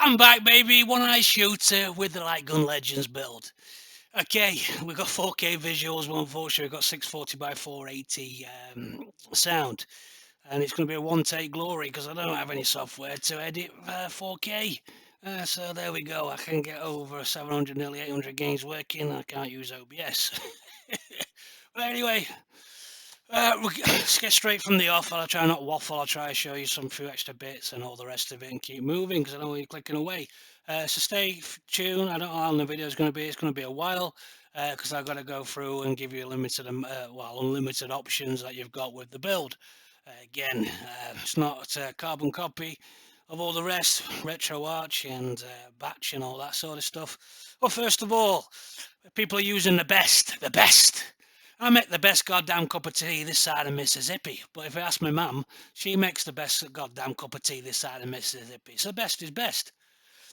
I'm back, baby. One-eye shooter with the Lightgun Legends build. Okay, we've got 4K visuals, but unfortunately we've got 640 by 480 sound. And it's going to be a one-take glory because I don't have any software to edit 4K. So there we go. I can get over 700, nearly 800 games working. I can't use OBS. But anyway, let's get straight from the off. I'll try not to waffle. I'll try to show you some few extra bits and all the rest of it and keep moving because I know you're clicking away. So stay tuned. I don't know how long the video is going to be. It's going to be a while because I've got to go through and give you limited, unlimited options that you've got with the build. Again, it's not a carbon copy of all the rest, retro arch and batch and all that sort of stuff. Well, first of all, people are using the best, the best. I make the best goddamn cup of tea this side of Mississippi. But if I ask my mum, she makes the best goddamn cup of tea this side of Mississippi. So best is best.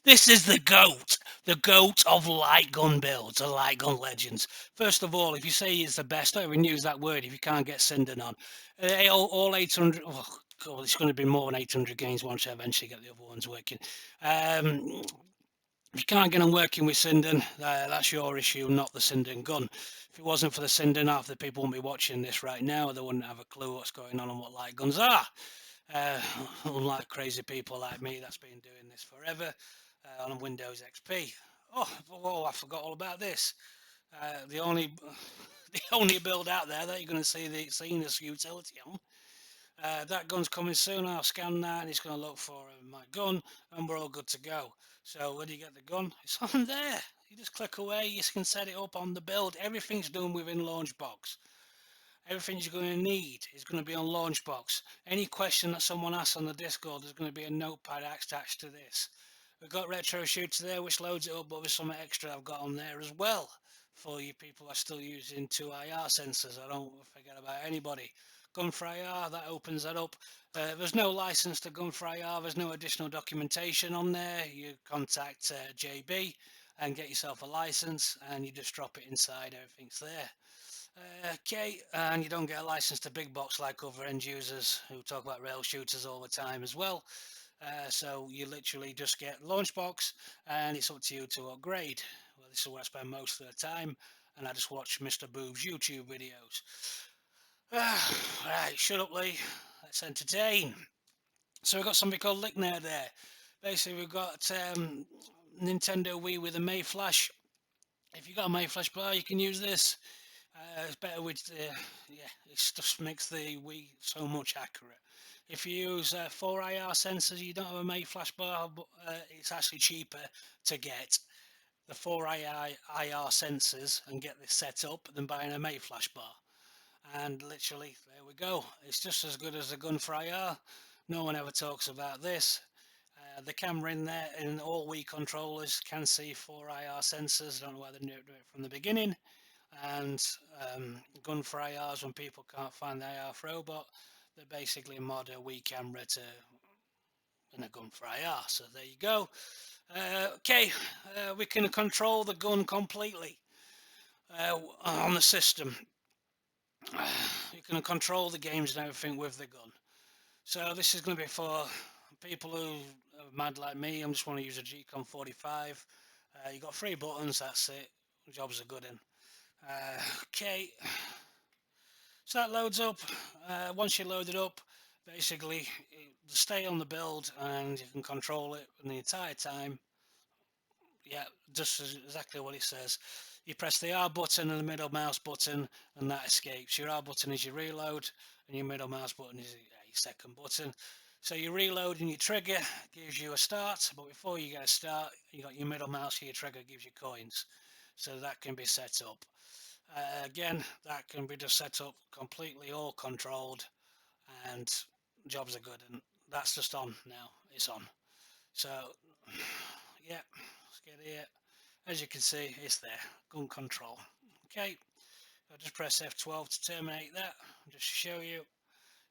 This is the goat of light gun builds, the light gun legends. First of all, if you say he's the best, don't even use that word if you can't get Sinden on. All 800, oh God, it's going to be more than 800 games once I eventually get the other ones working. If you can't get them working with Sinden, that's your issue, not the Sinden gun. If it wasn't for the Sinden, half the people wouldn't be watching this right now. They wouldn't have a clue what's going on and what light guns are. Unlike crazy people like me that's been doing this forever on Windows XP. Oh, I forgot all about this. The only the only build out there that you're going to see this utility on. That gun's coming soon. I'll scan that and it's going to look for my gun and we're all good to go. So when you get the gun, it's on there. You just click away, you can set it up on the build. Everything's done within Launchbox. Everything you're going to need is going to be on Launchbox. Any question that someone asks on the Discord, there's going to be a notepad attached to this. We've got Retro Shooter there, which loads it up, but there's some extra I've got on there as well for you people that are still using 2IR sensors. I don't forget about anybody. Gun for IR, that opens that up. There's no license to Gun for IR, there's no additional documentation on there. You contact JB and get yourself a license and you just drop it inside, everything's there. Okay, and you don't get a license to big box like other end users who talk about rail shooters all the time as well. So you literally just get Launchbox and it's up to you to upgrade. Well, this is where I spend most of the time and I just watch Mr. Boob's YouTube videos. Right, shut up, Lee. Let's entertain. So we've got something called Lickner there. Basically, we've got Nintendo Wii with a May Flash. If you've got a May Flash bar, you can use this. It's better with, yeah, it just makes the Wii so much accurate. If you use 4IR sensors, you don't have a May Flash bar, but it's actually cheaper to get the 4IR sensors and get this set up than buying a May Flash bar. And literally, there we go. It's just as good as a gun for IR. No one ever talks about this. The camera in there, in all Wii controllers, can see 4IR sensors. I don't know why they didn't do it from the beginning. And gun for IRs, when people can't find the IR robot, they basically mod a Wii camera to in a gun for IR. So there you go. Okay, we can control the gun completely on the system. You can control the games and everything with the gun. So this is going to be for people who are mad like me. I just want to use a G-Con 45. You got 3 buttons. That's it. Jobs are good in. Okay. So that loads up. Once you load it up, basically stay on the build and you can control it the entire time. Yeah, just exactly what it says. You press the R button and the middle mouse button and that escapes. Your R button is your reload and your middle mouse button is your second button. So you reload and your trigger gives you a start, but before you get a start, you got your middle mouse here, your trigger gives you coins. So that can be set up. Again, that can be just set up completely all controlled and jobs are good. And that's just on now. It's on. So, yeah, let's get here. As you can see, it's there. Gun control. Okay. I'll just press F12 to terminate that. Just to show you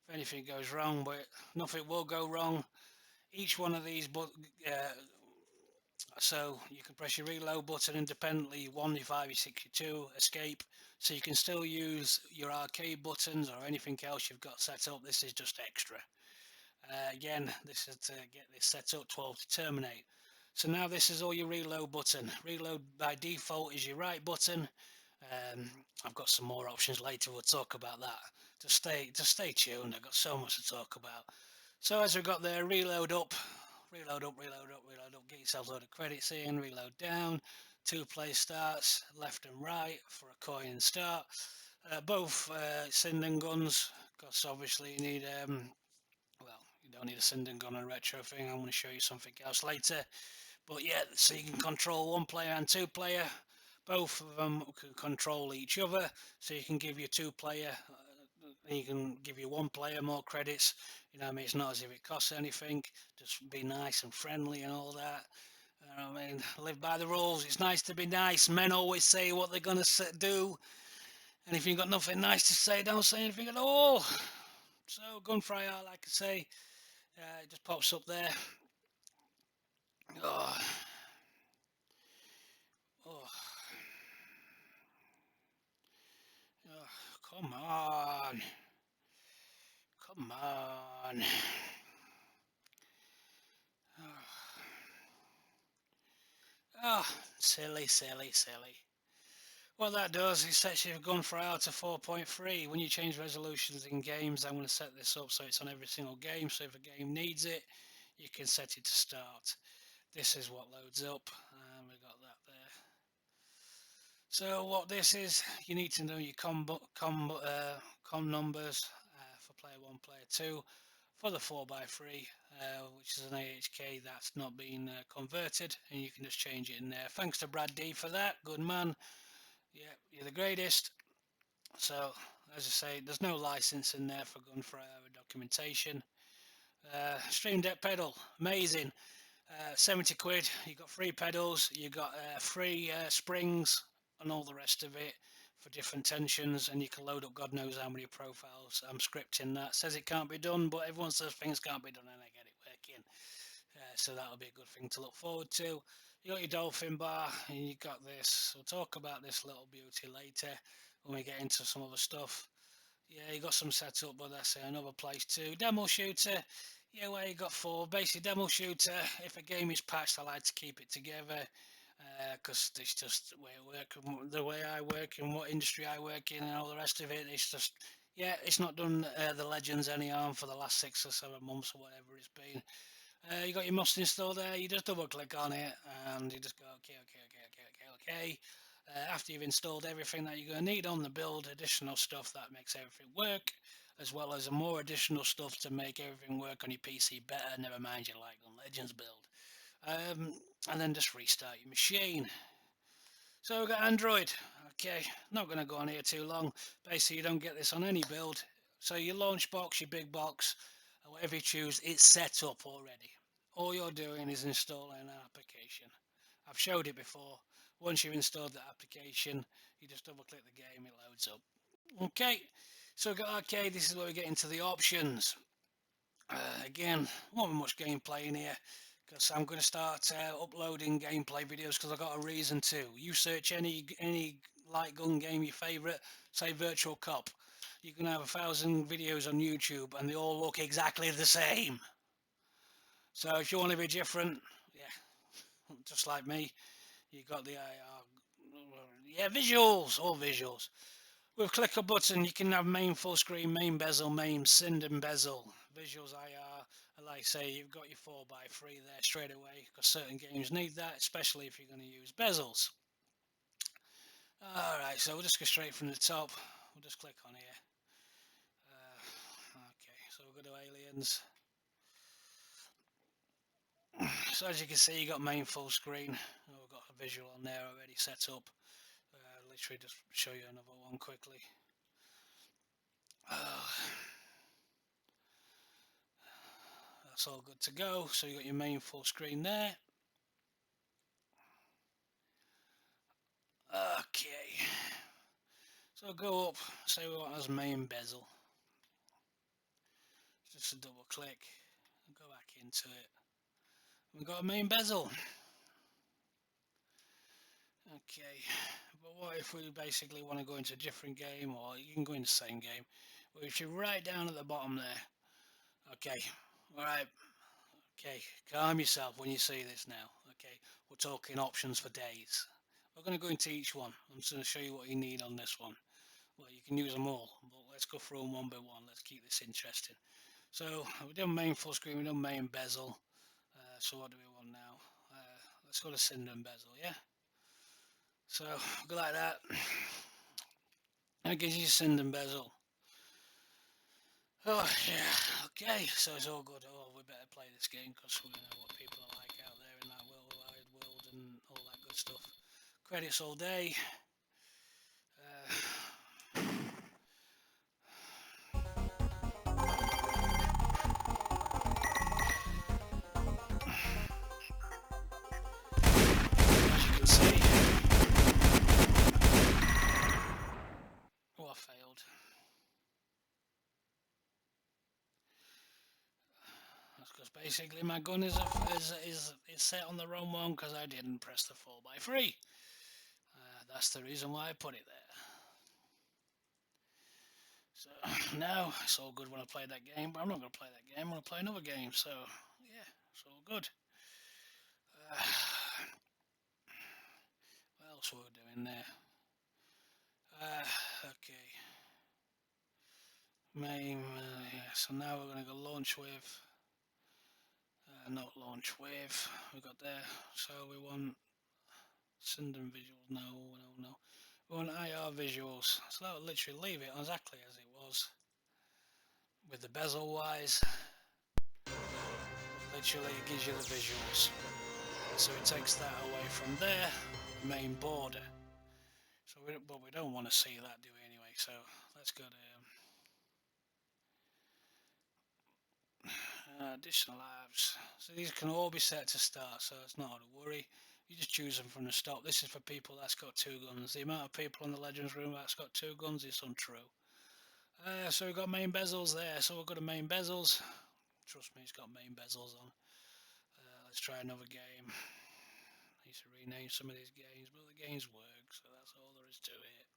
if anything goes wrong, but nothing will go wrong. Each one of these so you can press your reload button independently, 1, 5, 62, escape. So you can still use your arcade buttons or anything else you've got set up. This is just extra. Again, this is to get this set up, 12 to terminate. So now this is all your reload button. Reload by default is your right button. I've got some more options later. We'll talk about that. Just stay tuned. I've got so much to talk about. So as we've got there, reload up, reload up, reload up, reload up. Get yourself a load of credits in. Reload down. 2 play starts, left and right for a coin start. Both Sinden guns, because obviously you need well, you don't need a Sinden gun and retro thing. I'm going to show you something else later. But yeah, so you can control 1 player and 2 player. Both of them can control each other, so you can give your 2 player, and you can give your 1 player more credits. You know what I mean? It's not as if it costs anything. Just be nice and friendly and all that. I mean, live by the rules. It's nice to be nice. Men always say what they're going to do. And if you've got nothing nice to say, don't say anything at all. So, Gunfire, like I say, it just pops up there. Oh, oh, oh, come on. Come on. Oh, oh, silly, silly, silly. What that does is sets your gunfire to 4.3. When you change resolutions in games, I'm going to set this up so it's on every single game. So if a game needs it, you can set it to start. This is what loads up, and we got that there. So what this is, you need to know your com numbers for player 1, player 2. For the 4x3, which is an AHK that's not been converted, and you can just change it in there. Thanks to Brad D for that, good man. Yeah, you're the greatest. So, as I say, there's no license in there for gunfire documentation. Stream Deck pedal, amazing. 70 quid, you got 3 pedals, you got 3 springs and all the rest of it for different tensions, and you can load up God knows how many profiles. I'm scripting that. Says it can't be done, but everyone says things can't be done, and I get it working. So that'll be a good thing to look forward to. You got your dolphin bar, and you got this. We'll talk about this little beauty later when we get into some other stuff. Yeah, you got some set up, but that's another place too. Demo shooter, yeah, where you got 4. Basically, demo shooter, if a game is patched, I like to keep it together because it's just the way I work, the way I work and what industry I work in and all the rest of it. It's just, yeah, it's not done the Legends any harm for the last 6 or 7 months or whatever it's been. You got your must install there, you just double click on it and you just go okay, okay, okay, okay, okay, okay. After you've installed everything that you're going to need on the build, additional stuff that makes everything work, as well as more additional stuff to make everything work on your PC better, never mind your Lightgun Legends build. And then just restart your machine. So we've got Android. Okay, not going to go on here too long. Basically, you don't get this on any build. So your launch box, your big box, whatever you choose, it's set up already. All you're doing is installing an application. I've showed it before. Once you've installed that application, you just double click the game, it loads up. Okay, so we've got arcade. This is where we get into the options. Again, not much gameplay in here because I'm going to start uploading gameplay videos because I've got a reason to. You search any light gun game your favourite, say Virtual Cop. You can have 1,000 videos on YouTube and they all look exactly the same. So if you want to be different, yeah, just like me, you got the yeah, visuals, all visuals. With click a button, you can have main full screen, main bezel, main Sinden bezel, visuals IR. And like I say, you've got your 4x3 there straight away because certain games need that, especially if you're going to use bezels. Alright, so we'll just go straight from the top. We'll just click on here. Okay, so we'll go to Aliens. So as you can see, you got main full screen. We've got a visual on there already set up. Literally just show you another one quickly. That's all good to go. So you got your main full screen there. Okay. So go up, say we want as main bezel. Just a double click and go back into it. We've got a main bezel. Okay, but what if we basically want to go into a different game, or you can go into the same game. But if you're right down at the bottom there, okay, alright, okay, calm yourself when you see this now, okay. talking options for days. We're going to go into each one. I'm just going to show you what you need on this one. Well, you can use them all, but let's go through them one by one. Let's keep this interesting. So we've done main full screen, we've done main bezel. So what do we want now? Let's go to Sinden bezel, yeah? So go like that. That gives you Sinden bezel. Oh yeah, okay, so it's all good. Oh, we better play this game because we know what people are like out there in that worldwide world and all that good stuff. Credits all day. As you can see, oh, I failed. That's because basically my gun is set on the wrong one because I didn't press the 4x3. That's the reason why I put it there. So now it's all good when I play that game, but I'm not going to play that game. I'm going to play another game. So yeah, it's all good. What else were we doing there? Okay. Main, yeah. So now we're going to go launch with. Not launch with. We got there. So we want Sinden visuals. No, no, no. We want IR visuals. So that would literally leave it exactly as it was. With the bezel wise, literally it gives you the visuals. So it takes that away from there, the main border. So but we don't want to see that, do we, anyway? So let's go to additional apps. So these can all be set to start, so it's not a worry. You just choose them from the start. This is for people that's got 2 guns. The amount of people in the Legends room that's got 2 guns is untrue. So we've got main bezels there. So we'll go to main bezels. Trust me, it's got main bezels on. Let's try another game. I need to rename some of these games, but the games work, so that's all there is to it.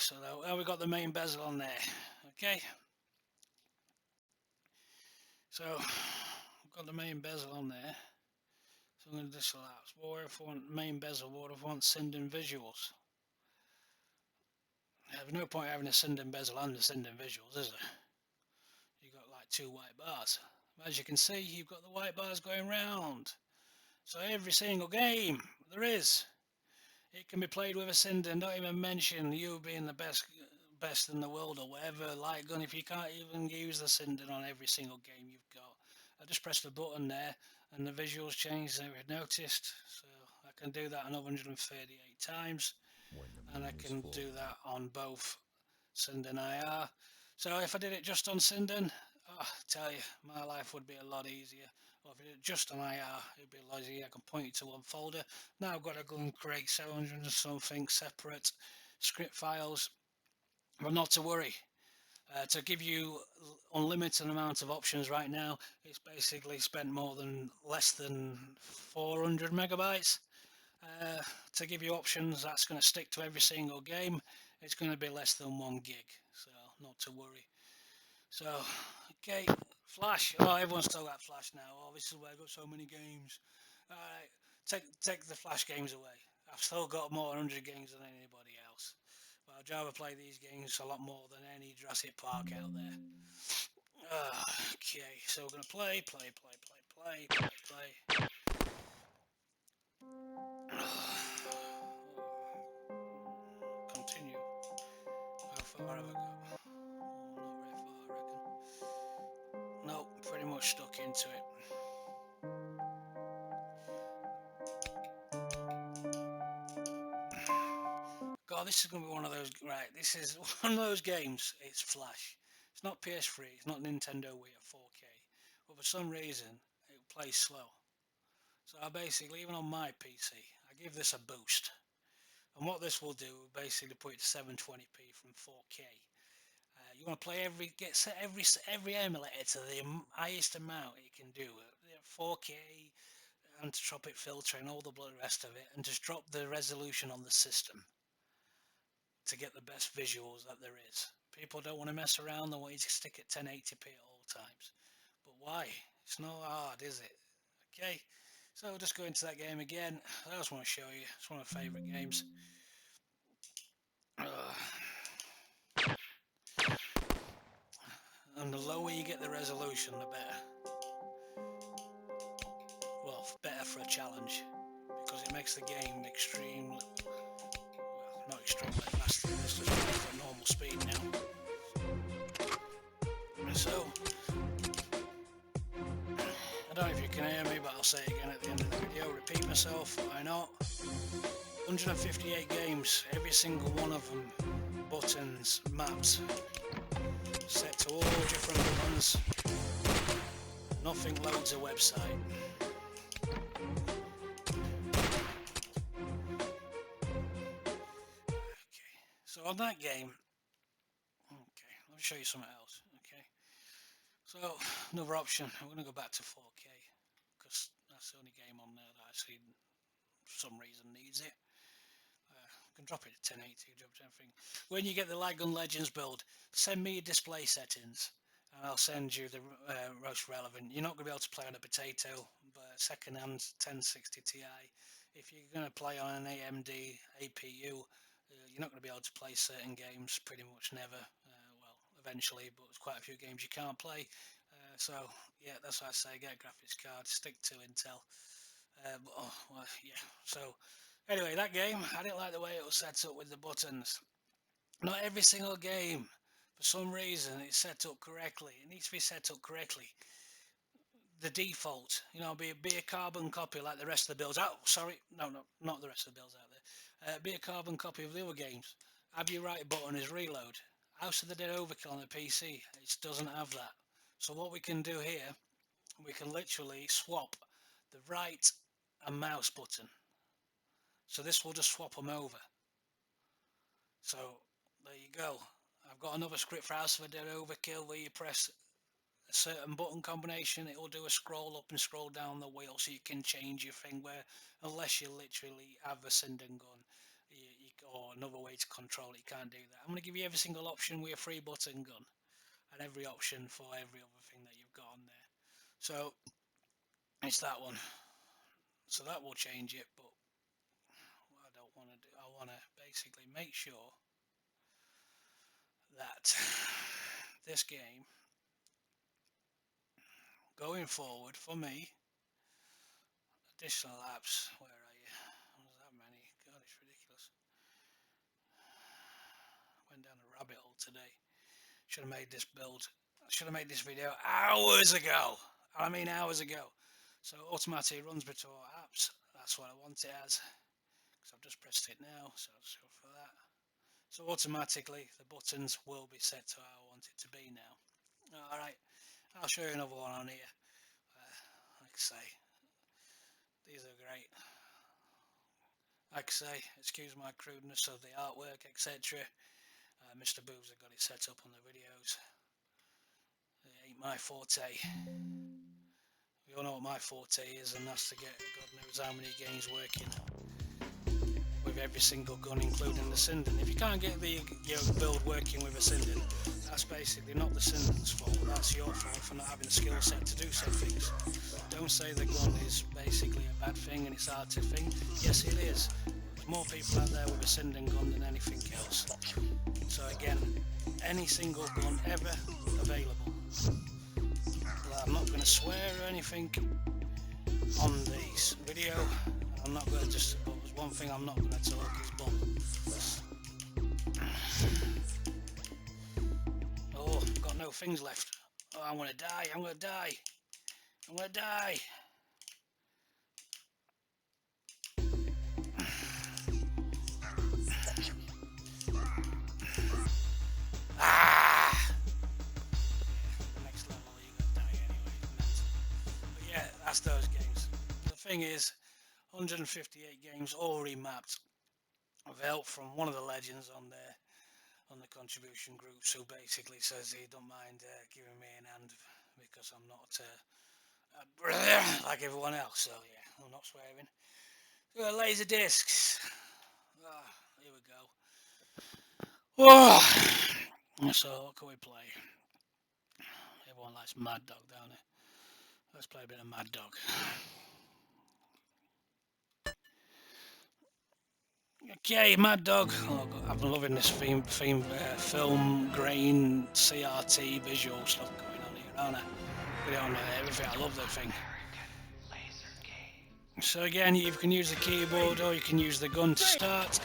So now we've got the main bezel on there. Okay. So we've got the main bezel on there. So I'm going to disallow. What if I want main bezel? What if I want Sinden visuals? There's no point having a Sinden bezel and a Sinden visuals, is there? You've got like 2 white bars. As you can see, you've got the white bars going round. So every single game there is, it can be played with a Sinden. Don't even mention you being the best in the world or whatever, Lightgun, if you can't even use the Sinden on every single game you've got. I just press the button there and the visuals change, as we've noticed. So I can do that another 138 times, and I can do that on both Sinden and IR. So if I did it just on Sinden, I tell you, my life would be a lot easier. Or if I did it just on IR, it'd be a lot easier. I can point it to one folder. Now I've got to go and create 700 and something separate script files, but not to worry. To give you unlimited amount of options right now, it's basically spent less than 400 megabytes. To give you options that's going to stick to every single game, it's going to be less than 1 gig, so not to worry. So okay, Flash. Oh, everyone's still got Flash now. Oh, this is why I've got so many games. Alright, take the Flash games away. I've still got more than 100 games than anybody else, but I'd rather play these games a lot more than any Jurassic Park out there. Okay, so we're going to play. Continue. How far have I got? Not very far, I reckon. Nope, pretty much stuck into it. God, this is going to be one of those. Right, this is one of those games. It's Flash. It's not PS3. It's not Nintendo Wii at 4K. But for some reason, it plays slow. So I basically, even on my PC, I give this a boost. And what this will do, basically put it to 720p from 4K. You want to play set every emulator to the highest amount it can do. 4K, anisotropic filter, and all the rest of it, and just drop the resolution on the system to get the best visuals that there is. People don't want to mess around. They want you to stick at 1080p at all times. But why? It's not hard, is it? Okay. So we'll just go into that game again. I just want to show you. It's one of my favourite games. And the lower you get the resolution, the better. Well, better for a challenge, because it makes the game extremely, well, not extremely fast. It's just at normal speed now. So, I don't know if you can hear me, but I'll say it again at the end of the video. Repeat myself, why not? 158 games, every single one of them, buttons, maps, set to all different buttons. Nothing loads a website. Okay, so on that game, okay, let me show you something else. Okay, so another option, I'm going to go back to 4K because that's the only game on there that actually, for some reason, needs it. I can drop it to 1080, drop to everything. When you get the Lightgun Legends build, send me your display settings and I'll send you the most relevant. You're not going to be able to play on a potato, but second-hand 1060 Ti. If you're going to play on an AMD APU, you're not going to be able to play certain games, pretty much never. Well, eventually, but there's quite a few games you can't play. So, yeah, that's what I say, get a graphics card, stick to Intel. Well, yeah, so anyway, that game, I didn't like the way it was set up with the buttons. Not every single game, for some reason, it's set up correctly. It needs to be set up correctly. The default, be a carbon copy like the rest of the builds. Oh, sorry, no, not the rest of the builds out there. Be a carbon copy of the other games. Have your right button is reload. House of the Dead Overkill on the PC, it doesn't have that. So what we can do here, we can literally swap the right and mouse button. So this will just swap them over. So there you go. I've got another script for House of the Dead Overkill where you press a certain button combination, it will do a scroll up and scroll down the wheel so you can change your thing where, unless you literally have a Sinden gun or another way to control it, you can't do that. I'm going to give you every single option with a 3-button gun and every option for every other thing that you've got on there. So it's that one. So that will change it, but what I don't want to do, I want to basically make sure that this game, going forward, for me, additional apps, where are you? There's that many. God, it's ridiculous. Went down a rabbit hole today. Should have made this build. Should have made this video hours ago. I mean hours ago. So automatically runs between apps. That's what I want it as. Because I've just pressed it now. So I'll just go for that. So automatically the buttons will be set to how I want it to be now. Alright. I'll show you another one on here. Like I say, these are great. Like I say, excuse my crudeness of the artwork, etc. Mr. Boobs have got it set up on the videos. It ain't my forte. We all know what my forte is, and that's to get God knows how many games working with every single gun, including the Sinden. If you can't get your build working with a Sinden, that's basically not the Sinden's fault, that's your fault for not having the skill set to do some things. Don't say the gun is basically a bad thing and it's hard to thing. Yes, it is. There's more people out there with a Sinden gun than anything else. So again, any single gun ever available. I'm not going to swear or anything on this video. I'm not going to just, but there's one thing I'm not going to talk is bomb. Oh, I've got no things left. Oh, I'm going to die, I'm going to die. I'm going to die. Ah! Yeah, next level, you're going to die anyway. But yeah, that's those games. The thing is, 158 games all remapped. With help from one of the legends on there, on the contribution groups, who basically says he don't mind giving me an hand because I'm not like everyone else. So yeah, I'm not swearing. Laser discs. Here we go. Oh. So what can we play? Everyone likes Mad Dog, don't they? Let's play a bit of Mad Dog. Okay, Mad Dog. Oh, God, I'm loving this film grain CRT visual stuff going on here, aren't I? Put it on everything. I love that thing. So again, you can use the keyboard or you can use the gun to start.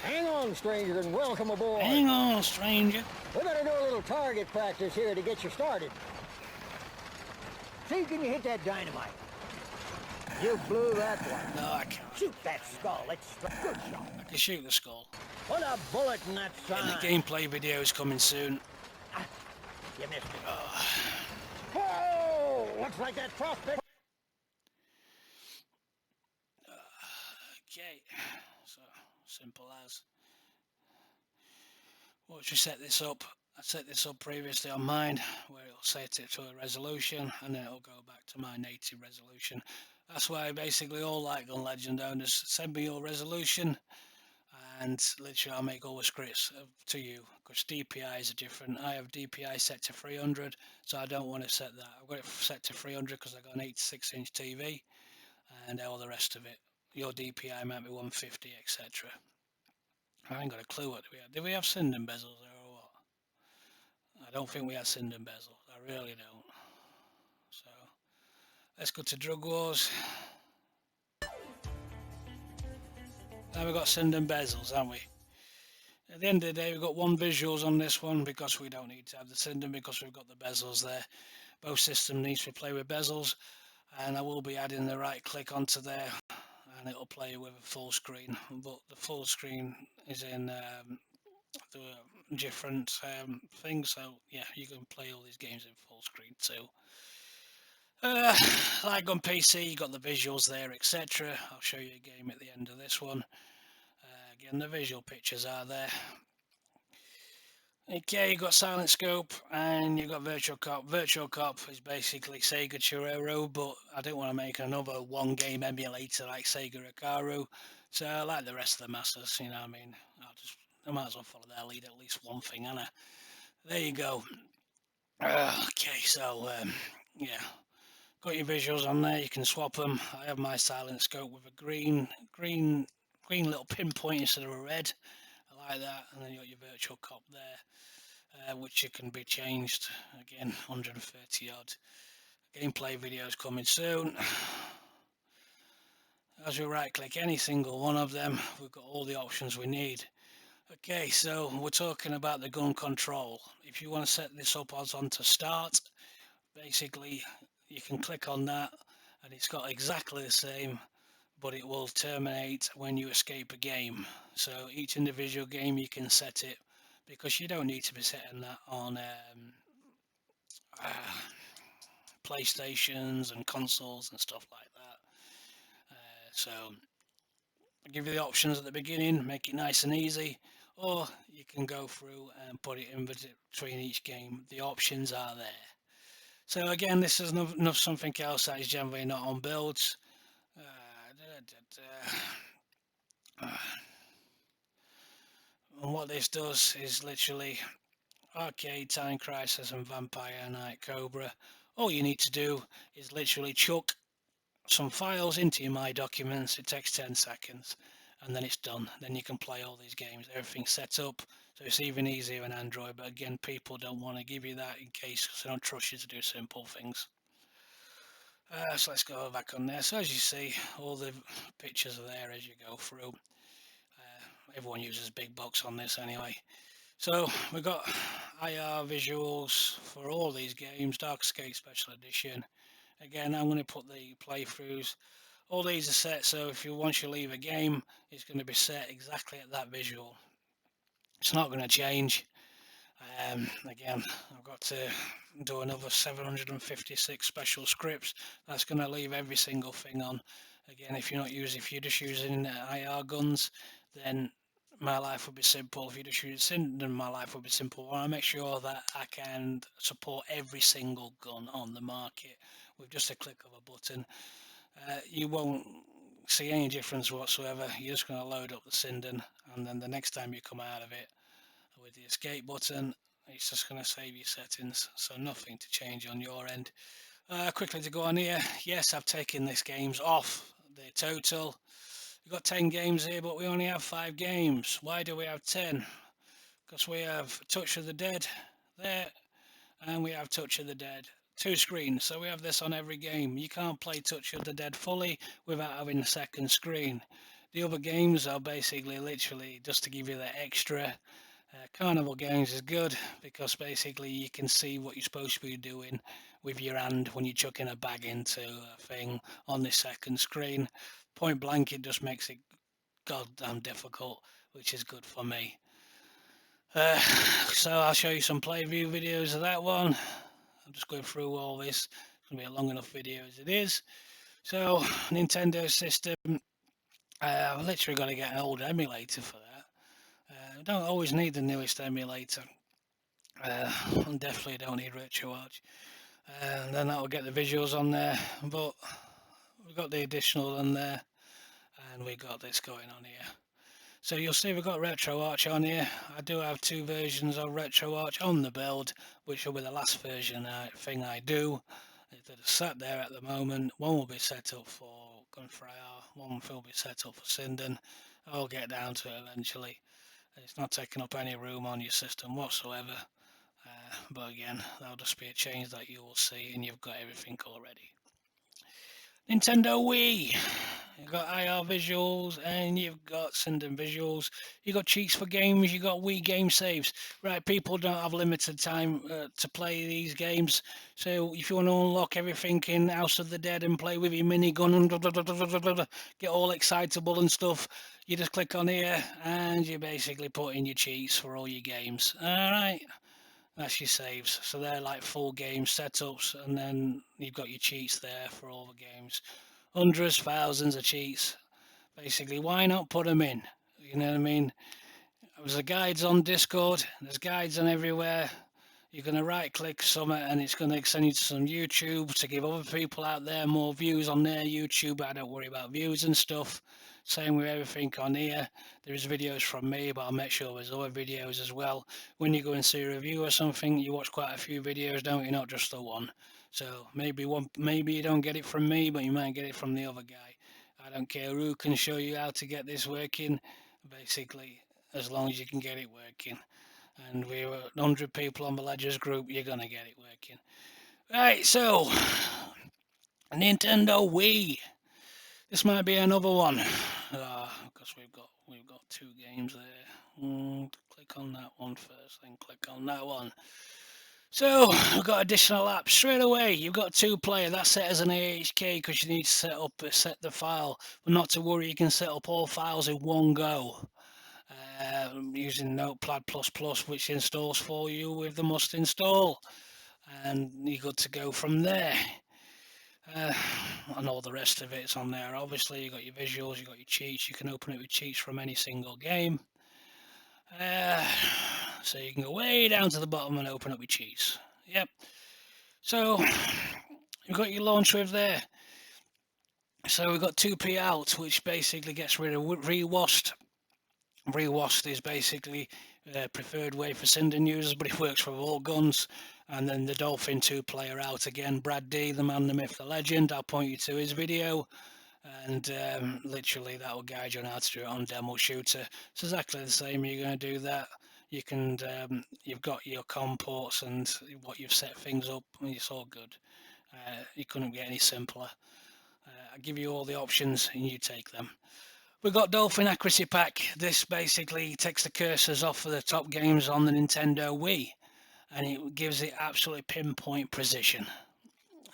Hang on, stranger, and welcome aboard. Hang on, stranger. We better do a little target practice here to get you started. See, can you hit that dynamite? You blew that one. No, I can't. Shoot that skull. It's good shot. I can shoot the skull. Put a bullet in that And the sign. gameplay video is coming soon. You missed it. Whoa! Looks like that prospect. Okay, so simple as. Once you set this up, I set this up previously on mine, where it'll set it to a resolution, and then it'll go back to my native resolution. That's why basically all Lightgun Legend owners send me your resolution, and literally I'll make all the scripts to you, because DPIs are different. I have DPI set to 300, so I don't want to set that. I've got it set to 300 because I've got an 86-inch TV, and all the rest of it. Your DPI might be 150, etc. I ain't got a clue what we had. Did we have Sinden bezels there or what? I don't think we had Sinden bezels. I really don't. So let's go to Drug Wars. Now we've got Sinden bezels, haven't we? At the end of the day, we've got one visuals on this one because we don't need to have the Sinden because we've got the bezels there. Both systems needs to play with bezels, and I will be adding the right click onto there, and it'll play with a full screen. But the full screen is in the different things, so yeah, you can play all these games in full screen too. Like on PC, you got the visuals there, etc. I'll show you a game at the end of this one. Again, the visual pictures are there. Okay, you got Silent Scope and you got Virtual Cop. Virtual Cop is basically Sega Churro, but I don't want to make another one game emulator like Sega Recaro. So, like the rest of the masters, you know what I mean? I might as well follow their lead, at least one thing, Anna. There you go. Okay, so yeah, got your visuals on there. You can swap them. I have my Silent Scope with a green little pinpoint instead of a red. I like that, and then you got your Virtual Cop there, which it can be changed. Again, 130 odd. Gameplay videos coming soon. As we right click any single one of them, we've got all the options we need. Okay, so we're talking about the gun control. If you want to set this up as onto start, basically you can click on that and it's got exactly the same, but it will terminate when you escape a game. So each individual game you can set it, because you don't need to be setting that on PlayStations and consoles and stuff like that. So I'll give you the options at the beginning, make it nice and easy, or you can go through and put it in between each game. The options are there. So again, this is something else that is generally not on builds. And what this does is literally Arcade, Time Crisis and Vampire Night Cobra. All you need to do is literally chuck some files into your My Documents. It takes 10 seconds and then it's done. Then you can play all these games. Everything's set up, so it's even easier on Android. But again, people don't want to give you that in case they don't trust you to do simple things. So let's go back on there. So as you see, all the pictures are there as you go through. Everyone uses big box on this anyway. So we've got IR visuals for all these games. Dark Escape Special Edition. Again, I'm going to put the playthroughs. All these are set, so if you once you leave a game, it's going to be set exactly at that visual. It's not going to change. Again, I've got to do another 756 special scripts. That's going to leave every single thing on. Again, if you're just using IR guns, then my life would be simple. If you just use Sinden, then my life would be simple. I want to make sure that I can support every single gun on the market with just a click of a button. You won't see any difference whatsoever. You're just going to load up the Sinden, and then the next time you come out of it with the escape button, it's just going to save your settings, so nothing to change on your end. Quickly to go on here, yes, I've taken these games off the total. We've got 10 games here, but we only have 5 games. Why do we have 10? Because we have Touch of the Dead there, and we have Touch of the Dead. 2 screens, so we have this on every game. You can't play Touch of the Dead fully without having a second screen. The other games are basically literally just to give you the extra. Carnival Games is good because basically you can see what you're supposed to be doing with your hand when you're chucking a bag into a thing on the second screen. Point blank, it just makes it goddamn difficult, which is good for me. So I'll show you some playview videos of that one. I'm just going through all this. It's going to be a long enough video as it is. So, Nintendo system. I've literally got to get an old emulator for that. I don't always need the newest emulator. And definitely don't need RetroArch. And then that'll get the visuals on there. But we've got the additional on there. And we got this going on here. So you'll see we've got RetroArch on here. I do have 2 versions of RetroArch on the build, which will be the last version thing I do. That is sat there at the moment. One will be set up for Gunfire, one will be set up for Sinden. I'll get down to it eventually. It's not taking up any room on your system whatsoever. But again, that'll just be a change that you will see, and you've got everything already. Nintendo Wii. You've got IR visuals and you've got Sinden visuals. You've got cheats for games. You've got Wii game saves. Right, people don't have limited time to play these games. So if you want to unlock everything in House of the Dead and play with your minigun and get all excitable and stuff, you just click on here and you basically put in your cheats for all your games. All right. That's your saves. So they're like full game setups, and then you've got your cheats there for all the games. Hundreds, thousands of cheats. Basically, why not put them in? You know what I mean? There's a guides on Discord. There's guides on everywhere. You're going to right click something and it's going to send you to some YouTube to give other people out there more views on their YouTube. I don't worry about views and stuff. Same with everything on here. There's videos from me, but I'll make sure there's other videos as well. When you go and see a review or something, you watch quite a few videos, don't you? Not just the one. So maybe you don't get it from me, but you might get it from the other guy. I don't care who can show you how to get this working, basically, as long as you can get it working. And we were 100 people on the Ledgers group, you're going to get it working. Right, so, Nintendo Wii. This might be another one, because we've got 2 games there. Click on that one first, then click on that one. So, we've got additional apps. Straight away, you've got 2-player. That's set as an AHK because you need to set the file. But not to worry, you can set up all files in one go. Using Notepad++, which installs for you with the must install, and you're good to go from there. And all the rest of it's on there. Obviously, you got your visuals, you got your cheats. You can open it with cheats from any single game. So you can go way down to the bottom and open up with cheats. Yep. So you've got your launch with there. So we've got 2P out, which basically gets rid of rewashed. Rewashed is basically the preferred way for Sinden users, but it works for all guns. And then the Dolphin 2-player out again. Brad D, the man, the myth, the legend. I'll point you to his video, and literally that will guide you on how to do it on Demo Shooter. It's exactly the same. You're going to do that. You can, you've got your COM ports and what you've set things up, and it's all good. You couldn't get any simpler. I give you all the options, and you take them. We've got Dolphin Accuracy Pack. This basically takes the cursors off of the top games on the Nintendo Wii, and it gives it absolutely pinpoint precision.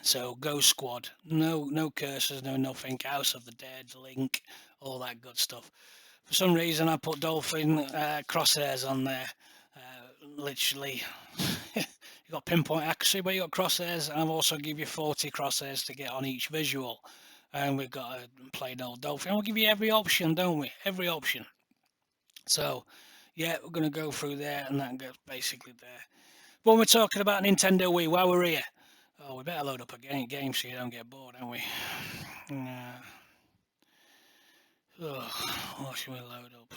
So Go Squad, no cursors, no nothing, House of the Dead, Link, all that good stuff. For some reason I put Dolphin crosshairs on there. Literally, you got pinpoint accuracy, but you got crosshairs, and I've also give you 40 crosshairs to get on each visual. And we've got a plain old Dolphin. We'll give you every option, don't we? Every option. So, yeah, we're going to go through there, and that goes basically there. When we're talking about Nintendo Wii, while we're here, we better load up a game so you don't get bored, don't we? What should we load up?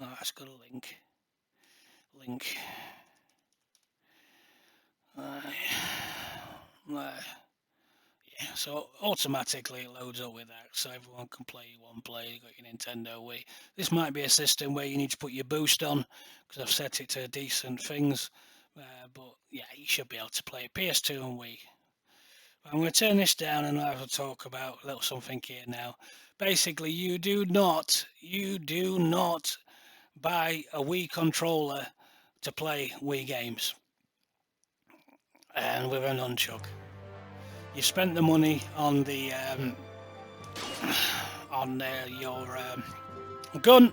Oh, let's go to Link. Yeah, So automatically it loads up with that, so everyone can play one player. You got your Nintendo Wii. This might be a system where you need to put your boost on, because I've set it to decent things. But yeah, you should be able to play PS2 and Wii. I'm going to turn this down and I will talk about a little something here now. Basically, you do not buy a Wii controller to play Wii games and with a nunchuck. You spent the money on the your gun.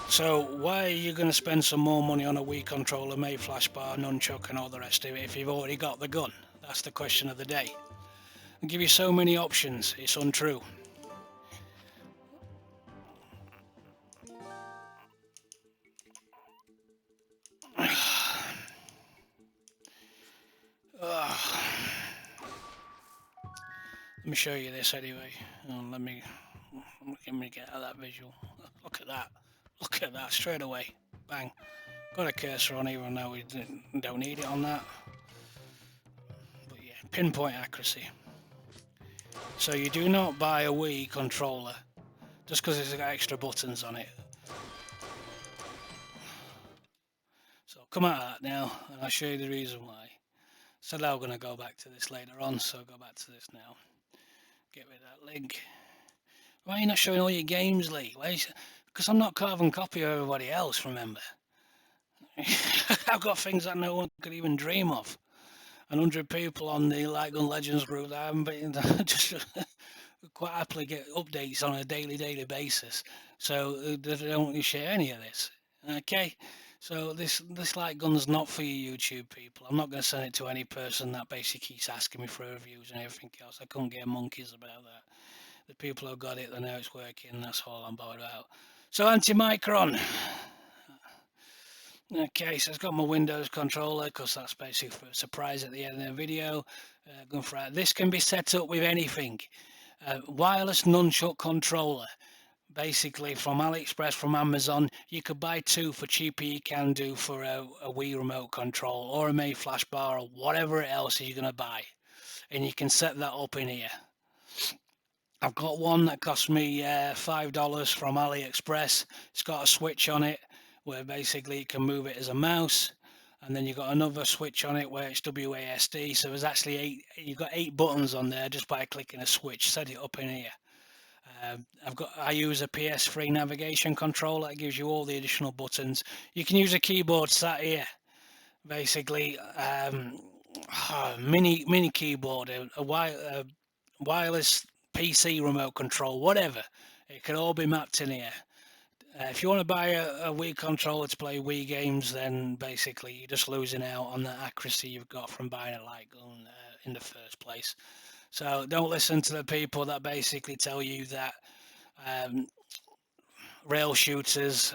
So why are you going to spend some more money on a Wii controller, May flash bar, nunchuck, and all the rest of it if you've already got the gun? That's the question of the day. I give you so many options, it's untrue. Let me show you this anyway. Let me get out of that visual. Look at that. Look at that straight away. Bang. Got a cursor on even though we don't need it on that. But yeah, pinpoint accuracy. So you do not buy a Wii controller just because it's got extra buttons on it. So come out of that now and I'll show you the reason why. So now we're going to go back to this later on, so go back to this now. Get rid of that link. Why are you not showing all your games, Lee? Because I'm not carbon copy of everybody else, remember? I've got things that no one could even dream of. 100 people on the Lightgun Legends group that I haven't been just quite happily get updates on a daily basis. So they don't share any of this. Okay, so this Lightgun's not for you YouTube people. I'm not going to send it to any person that basically keeps asking me for reviews and everything else. I couldn't get monkeys about that. The people who got it, they know it's working. That's all I'm bothered about. So anti-micron. Okay, so it's got my Windows controller because that's basically for a surprise at the end of the video. Going for that. This can be set up with anything. Wireless nunchuck controller. Basically from AliExpress, from Amazon, you could buy two for cheaper you can do for a Wii remote control or a May flash bar or whatever else you're going to buy. And you can set that up in here. I've got one that cost me $5 from AliExpress. It's got a switch on it where basically you can move it as a mouse, and then you've got another switch on it where it's WASD. So there's actually you've got 8 buttons on there just by clicking a switch. Set it up in here. I use a PS3 navigation controller that gives you all the additional buttons. You can use a keyboard sat here, basically mini keyboard, a wireless PC remote control, whatever. It can all be mapped in here. If you want to buy a Wii controller to play Wii games, then basically you're just losing out on the accuracy you've got from buying a Lightgun in the first place. So don't listen to the people that basically tell you that rail shooters.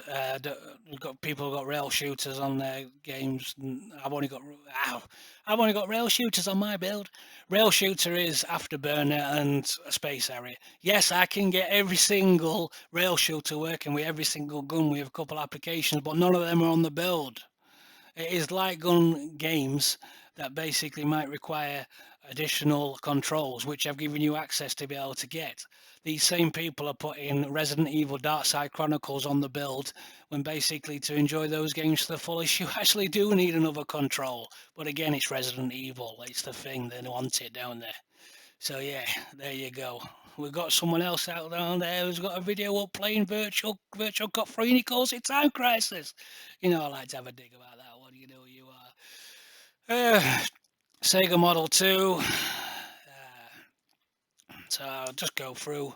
We've got people who got rail shooters on their games. I've only got rail shooters on my build. Rail shooter is Afterburner and a space area. Yes, I can get every single rail shooter working with every single gun with a couple applications, but none of them are on the build. It is light gun games that basically might require additional controls, which I've given you access to be able to get. These same people are putting Resident Evil Dark Side Chronicles on the build, when basically to enjoy those games to the fullest, you actually do need another control. But again, it's Resident Evil. It's the thing, they want it down there. So yeah, there you go. We've got someone else out down there who's got a video up playing Virtual Cop 3 and he calls it Time Crisis. You know, I like to have a dig about that. What do you know who you are? Sega Model 2. So I'll just go through.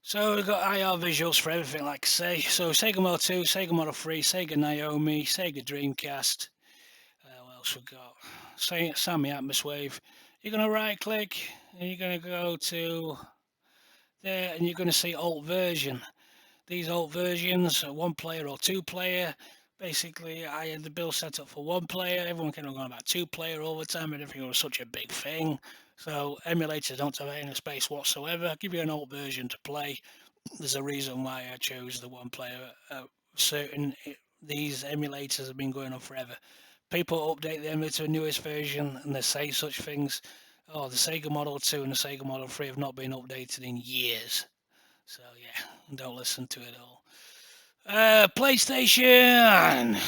So we've got IR visuals for everything, like I say. So Sega Model 2, Sega Model 3, Sega Naomi, Sega Dreamcast. What else we got? Sammy Atmoswave. You're going to right click and you're going to go to there and you're going to see alt version. These alt versions are 1 player or 2 player. Basically, I had the build set up for 1 player. Everyone came on about 2 player all the time, and everything was such a big thing. So emulators don't have any space whatsoever. I'll give you an alt version to play. There's a reason why I chose the 1 player. These emulators have been going on forever. people update them to the newest version and they say such things. Oh, the Sega Model 2 and the Sega Model 3 have not been updated in years. So yeah, don't listen to it all. PlayStation.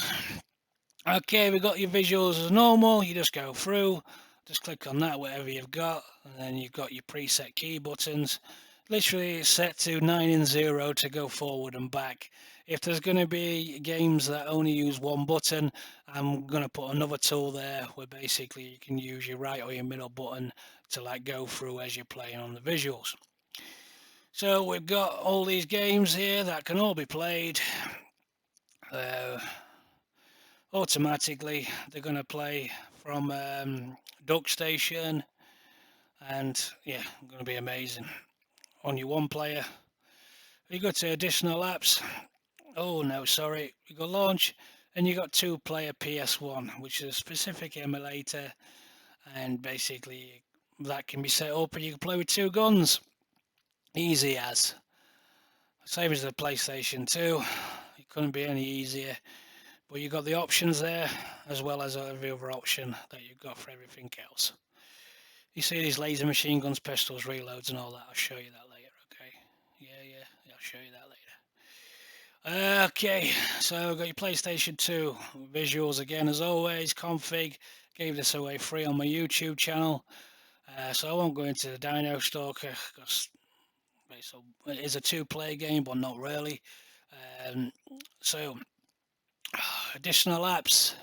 Okay, we got your visuals as normal. You just go through, just click on that, whatever you've got, and then you've got your preset key buttons. Literally, it's set to 9 and 0 to go forward and back. If there's going to be games that only use one button, I'm going to put another tool there where basically you can use your right or your middle button to like go through as you're playing on the visuals. So we've got all these games here that can all be played. Automatically they're going to play from Duck Station, and yeah, going to be amazing. On your one player, you go to additional apps. Oh no, sorry, you go launch, and you got two player PS1, which is a specific emulator, and basically that can be set up and you can play with two guns, easy as. Same as the PlayStation 2, it couldn't be any easier. But you've got the options there, as well as every other option that you've got for everything else. You see these laser machine guns, pistols, reloads, and all that. I'll show you that later, okay? Yeah, I'll show you that later. Okay, so got your PlayStation 2 visuals again, as always. Config, gave this away free on my YouTube channel. So I won't go into the Dino Stalker because it is a two-player game, but not really. So additional apps.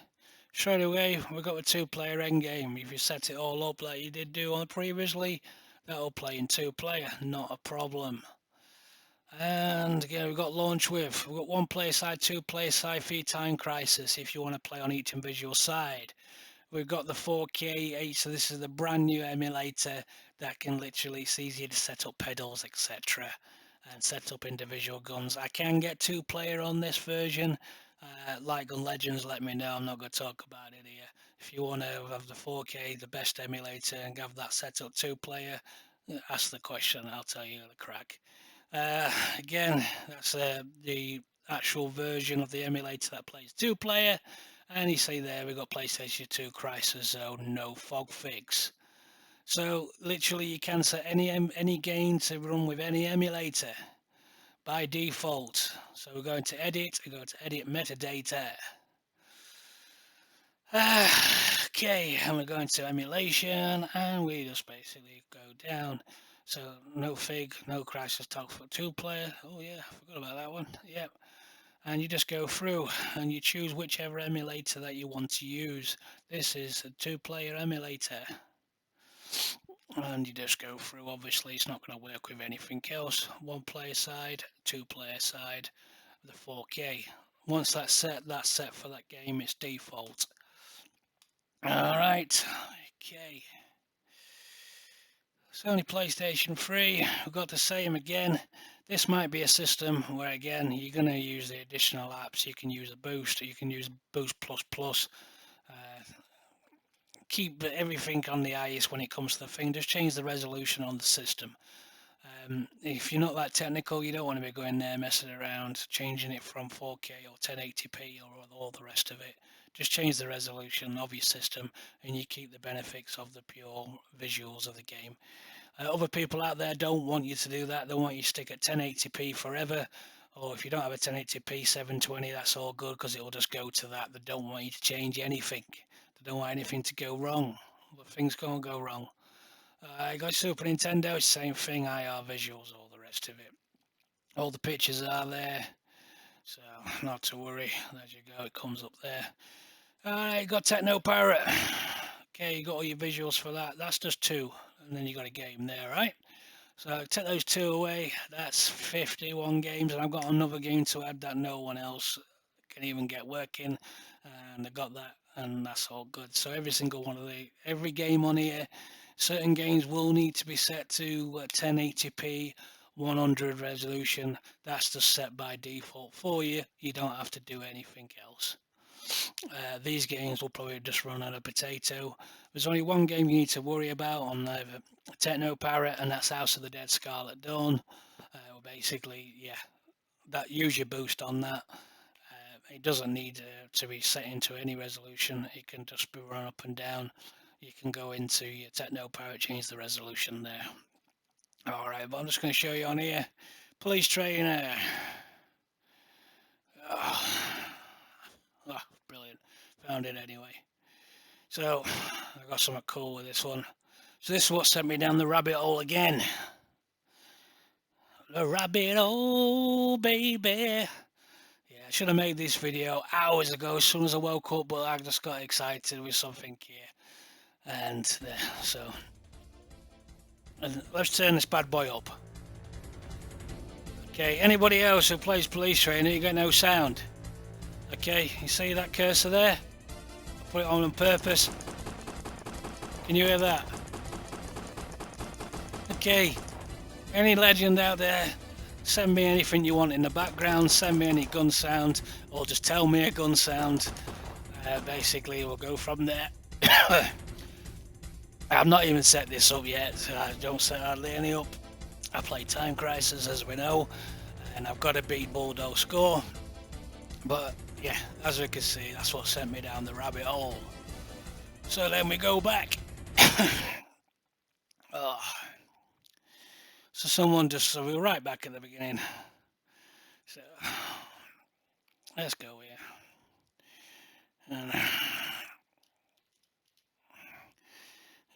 Straight away, we've got a two-player endgame. If you set it all up like you did do on previously, that'll play in two-player, not a problem. And again, we've got launch with. We've got one player side, two player side, for Time Crisis if you want to play on each individual side. We've got the 4K, so this is the brand new emulator that can literally, it's easier to set up pedals, etc. and set up individual guns. I can get two-player on this version. Lightgun Legends, let me know. I'm not going to talk about it here. If you want to have the 4K, the best emulator, and have that set up two-player, ask the question. I'll tell you the crack. Again, that's the actual version of the emulator that plays two-player. And you see there, we've got PlayStation 2 Crisis Zone, no fog fix. So literally, you can set any game to run with any emulator by default. So we're going to edit. We're going to edit metadata. Okay, and we're going to emulation, and we just basically go down. So no fig, no Crisis Talk for two-player. Oh yeah, I forgot about that one. Yep. And you just go through and you choose whichever emulator that you want to use. This is a two-player emulator. And you just go through. Obviously, it's not going to work with anything else. One player side, two player side, the 4K. Once that's set for that game. It's default. Alright, okay. Sony PlayStation 3, we've got the same again. This might be a system where again you're going to use the additional apps. You can use a boost, you can use Boost Plus Plus. Keep everything on the highest when it comes to the thing. Just change the resolution on the system. If you're not that technical, you don't want to be going there messing around, changing it from 4K or 1080p or all the rest of it. Just change the resolution of your system and you keep the benefits of the pure visuals of the game. Other people out there don't want you to do that. They want you to stick at 1080p forever. Or if you don't have a 1080p 720, that's all good because it will just go to that. They don't want you to change anything. They don't want anything to go wrong. But things can't go wrong. I got Super Nintendo, same thing, IR visuals, all the rest of it. All the pictures are there, so not to worry. There you go, it comes up there. Alright, got TechnoParrot. Okay, you got all your visuals for that. That's just two, and then you got a game there, right? So take those two away. That's 51 games, and I've got another game to add that no one else can even get working, and I got that, and that's all good. So every game on here. Certain games will need to be set to 1080p 100 resolution. That's just set by default for you. You don't have to do anything else. These games will probably just run out of potato. There's only one game you need to worry about on the TechnoParrot, and that's House of the Dead Scarlet Dawn. Basically, yeah, use your boost on that. It doesn't need to be set into any resolution. It can just be run up and down. You can go into your TechnoParrot, change the resolution there. Alright, but I'm just going to show you on here. Police trainer. Oh, brilliant. Found it anyway. So, I got something cool with this one. So this is what sent me down the rabbit hole again. The rabbit hole, baby. Yeah, I should have made this video hours ago as soon as I woke up, but I just got excited with something here. And so, and let's turn this bad boy up. Okay, anybody else who plays Police Trainer, you get no sound. Okay, you see that cursor there? I put it on purpose. Can you hear that? Okay, any legend out there, send me anything you want in the background, send me any gun sound, or just tell me a gun sound. Basically, we'll go from there. I've not even set this up yet, so I don't set hardly any up. I play Time Crisis, as we know, and I've got to beat Bulldog score. But yeah, as we can see, that's what sent me down the rabbit hole. So then we go back. Oh. So so we were right back at the beginning. So let's go here. And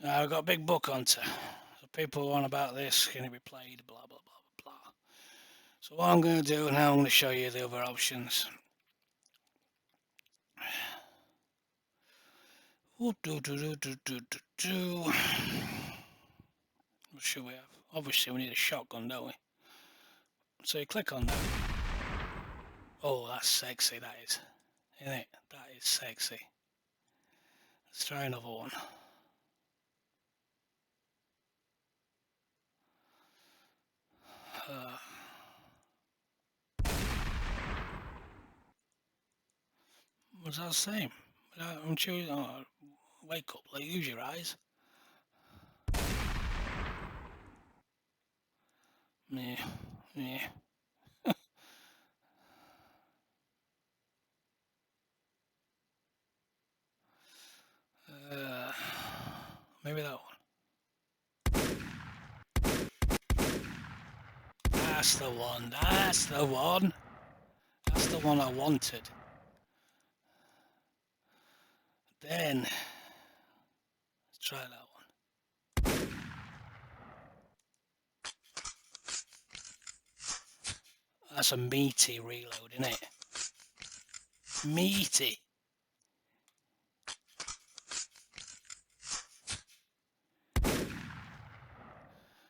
I've got a big book hunter. So people want about this, can it be played, blah blah blah blah. So what I'm going to do now, I'm going to show you the other options. What should we have? Obviously we need a shotgun, don't we? So you click on that. Oh, that's sexy, that is. Isn't it? That is sexy. Let's try another one. What's that same? I'm choosing. Oh, wake up, like, use your eyes. Yeah, yeah. Maybe that one. That's the one. That's the one. That's the one I wanted. Then let's try that one. That's a meaty reload, isn't it? Meaty.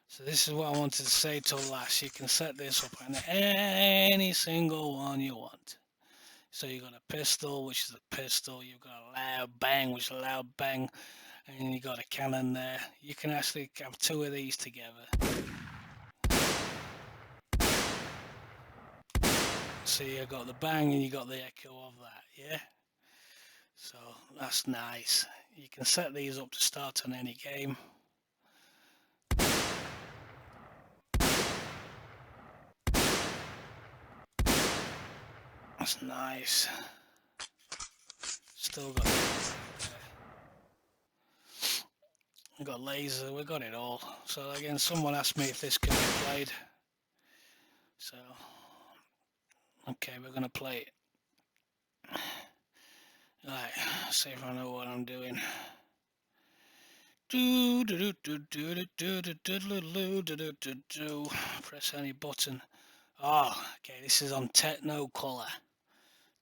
So this is what I wanted to say till last. You can set this up on any single one you want. So you've got a pistol, which is a pistol. You've got a loud bang, which is a loud bang. And you've got a cannon there. You can actually have two of these together. See, you got the bang and you got the echo of that, yeah? So that's nice. You can set these up to start on any game. That's nice. Still got we got laser, we got it all. So again, someone asked me if this can be played. So okay, we're gonna play it. Alright, see if I know what I'm doing. Press any button. Oh, okay, this is on Technocolor.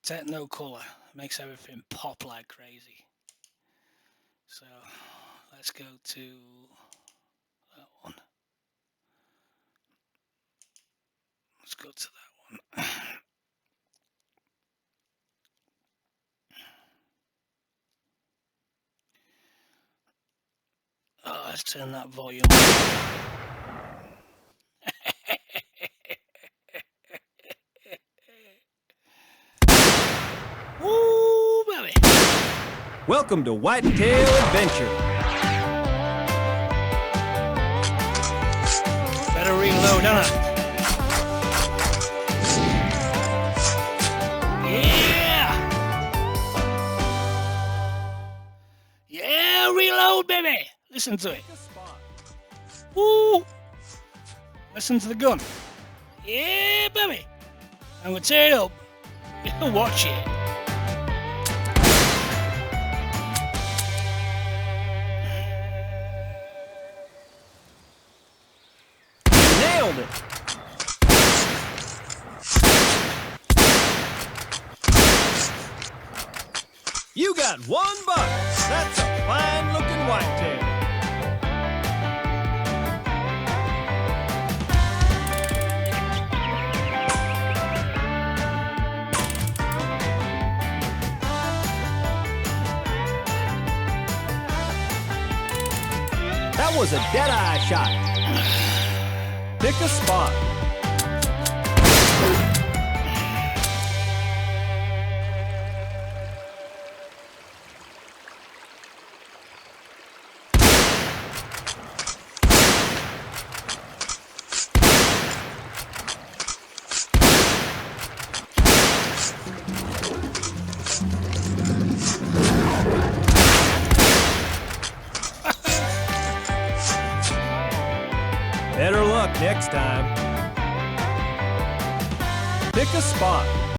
Technocolor makes everything pop like crazy. So let's go to that one. Let's go to that one. Oh, let's turn that volume up. Woo, baby! Welcome to Whitetail Adventure. Better reload, don't I? Yeah! reload, baby. Listen to it. Woo! Listen to the gun. Yeah, baby. I'm gonna tear it up. Watch it. Nailed it. You got $1. That's a fine-looking whitetail. That was a dead-eye shot. Pick a spot. Better luck next time. Pick a spot.